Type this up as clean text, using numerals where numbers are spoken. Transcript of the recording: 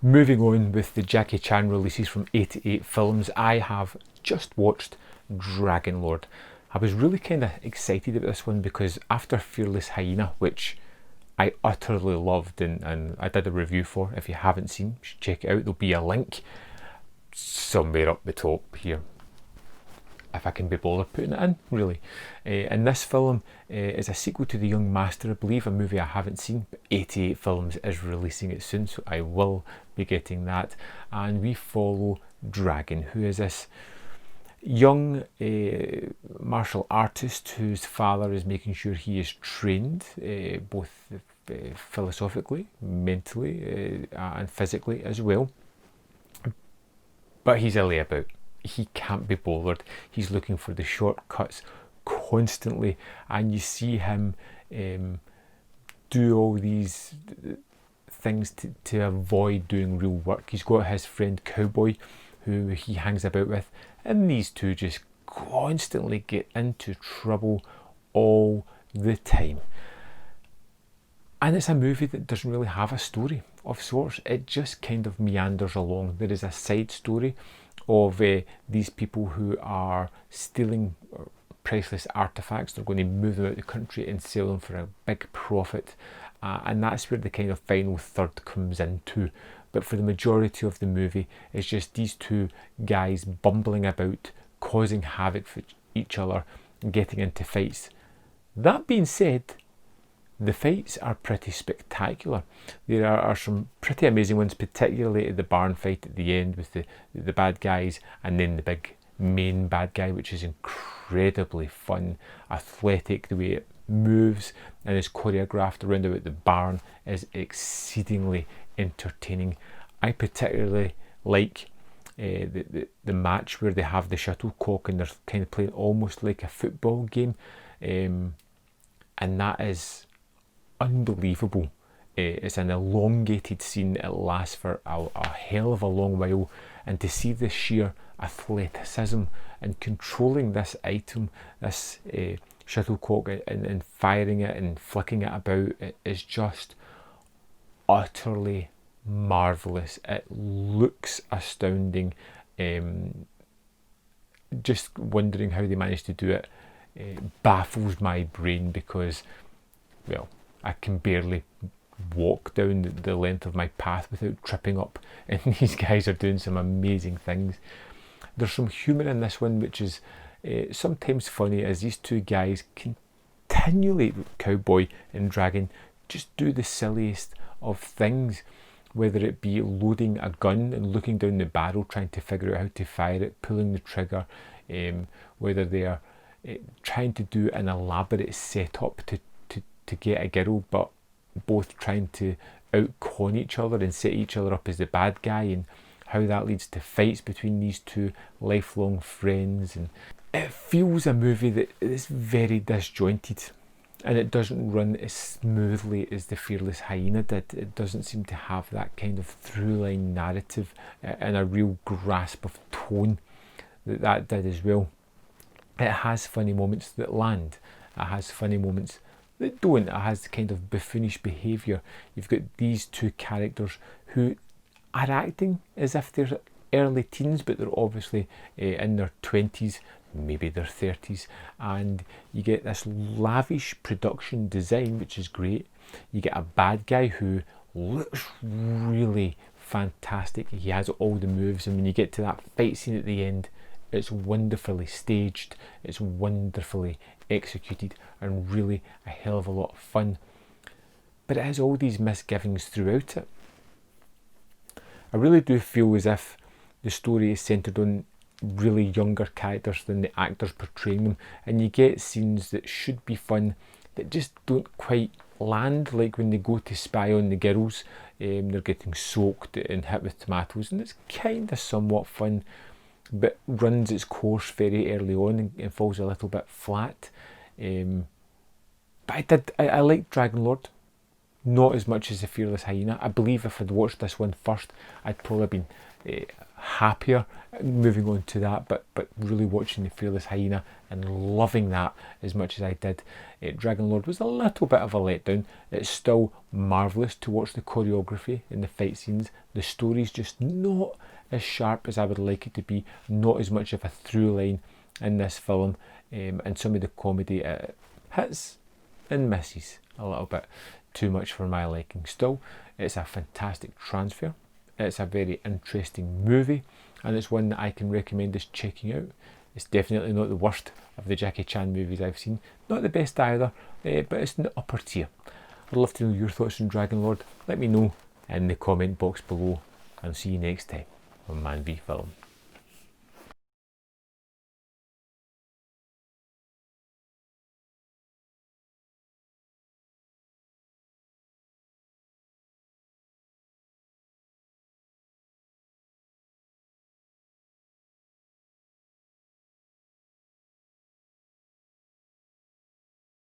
Moving on with the Jackie Chan releases from 88 Films, I have just watched Dragon Lord. I was really kind of excited about this one because after Fearless Hyena, which I utterly loved and I did a review for, if you haven't seen, you should check it out. There'll be a link somewhere up the top here, if I can be bothered putting it in, really. And this film is a sequel to The Young Master, I believe, a movie I haven't seen, but 88 Films is releasing it soon, so I will be getting that. And we follow Dragon, who is this young martial artist whose father is making sure he is trained, both philosophically, mentally, and physically as well. But he's a layabout. He can't be bothered. He's looking for the shortcuts constantly, and you see him do all these things to avoid doing real work. He's got his friend Cowboy, who he hangs about with, and these two just constantly get into trouble all the time. And it's a movie that doesn't really have a story of sorts. It just kind of meanders along. There is a side story of these people who are stealing priceless artifacts. They're going to move them out of the country and sell them for a big profit. And that's where the kind of final third comes into. But for the majority of the movie, it's just these two guys bumbling about, causing havoc for each other, and getting into fights. That being said, the fights are pretty spectacular. There are some pretty amazing ones, particularly at the barn fight at the end with the bad guys and then the big main bad guy, which is incredibly fun, athletic. The way it moves and is choreographed around about the barn is exceedingly entertaining. I particularly like the match where they have the shuttlecock and they're kind of playing almost like a football game, and that is unbelievable. It's an elongated scene. It lasts for a hell of a long while, and to see the sheer athleticism and controlling this item, this shuttlecock, and firing it and flicking it about, it is just utterly marvellous. It looks astounding. Just wondering how they managed to do it baffles my brain because, well, I can barely walk down the length of my path without tripping up, and these guys are doing some amazing things. There's some humour in this one which is sometimes funny, as these two guys continually, Cowboy and Dragon, just do the silliest of things, whether it be loading a gun and looking down the barrel trying to figure out how to fire it, pulling the trigger, whether they are trying to do an elaborate setup to get a girl, but both trying to out-con each other and set each other up as the bad guy, and how that leads to fights between these two lifelong friends. And it feels a movie that is very disjointed, and it doesn't run as smoothly as the Fearless Hyena did. It doesn't seem to have that kind of through-line narrative and a real grasp of tone that did as well. It has funny moments that land. It has funny moments that don't. It has kind of buffoonish behaviour. You've got these two characters who are acting as if they're early teens, but they're obviously in their 20s, maybe their 30s, and you get this lavish production design, which is great. You get a bad guy who looks really fantastic. He has all the moves, and when you get to that fight scene at the end, it's wonderfully staged, it's wonderfully executed, and really a hell of a lot of fun. But it has all these misgivings throughout it. I really do feel as if the story is centred on really younger characters than the actors portraying them, and you get scenes that should be fun that just don't quite land, like when they go to spy on the girls, they're getting soaked and hit with tomatoes, and it's kind of somewhat fun, but runs its course very early on and falls a little bit flat. But I liked Dragon Lord, not as much as the Fearless Hyena. I believe if I'd watched this one first, I'd probably been happier moving on to that, but really watching The Fearless Hyena and loving that as much as I did. Dragon Lord was a little bit of a letdown. It's still marvellous to watch the choreography and the fight scenes. The story's just not as sharp as I would like it to be, not as much of a through line in this film, and some of the comedy hits and misses a little bit too much for my liking. Still, it's a fantastic transfer. It's a very interesting movie, and it's one that I can recommend us checking out. It's definitely not the worst of the Jackie Chan movies I've seen. Not the best either, but it's in the upper tier. I'd love to know your thoughts on Dragon Lord. Let me know in the comment box below, and see you next time on Man v Film.